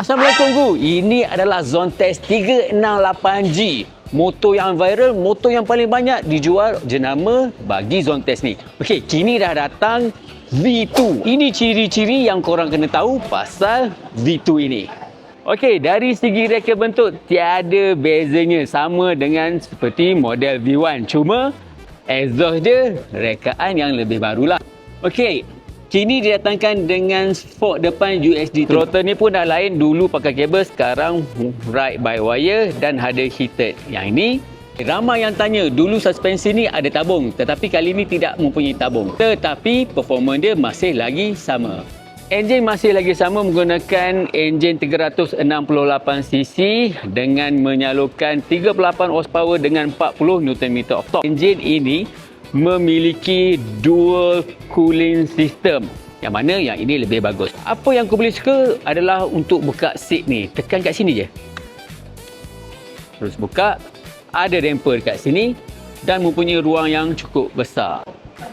Assalamualaikum Gu. Ini adalah Zontes 368G. Motor yang viral, motor yang paling banyak dijual jenama bagi Zontes ni. Okey, kini dah datang V2. Ini ciri-ciri yang korang kena tahu pasal V2 ini. Okey, dari segi reka bentuk tiada bezanya, sama dengan seperti model V1. Cuma exhaust dia rekaan yang lebih barulah. Okey, kini didatangkan dengan fork depan USD. Throttle ni pun dah lain, dulu pakai kabel, sekarang ride by wire dan ada heated. Yang ini ramai yang tanya, dulu suspensi ni ada tabung, tetapi kali ni tidak mempunyai tabung. Tetapi performance dia masih lagi sama. Enjin masih lagi sama, menggunakan enjin 368cc dengan menyalurkan 38 horsepower dengan 40 Nm of torque. Enjin ini memiliki dual cooling system, yang mana yang ini lebih bagus. Apa yang aku boleh suka adalah untuk buka seat ni, tekan kat sini je, terus buka. Ada damper dekat sini dan mempunyai ruang yang cukup besar.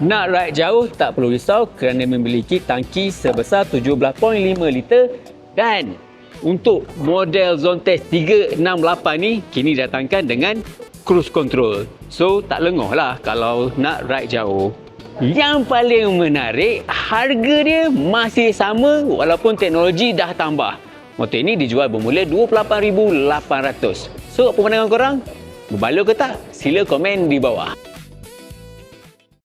Nak ride jauh tak perlu risau kerana memiliki tangki sebesar 17.5 liter. Dan untuk model Zontes 368 ni kini datangkan dengan cruise control. So tak lengoh lah kalau nak ride jauh. Yang paling menarik, harga dia masih sama walaupun teknologi dah tambah. Motor ini dijual bermula RM28,800. So apa pandangan korang? Berbaloi ke tak? Sila komen di bawah.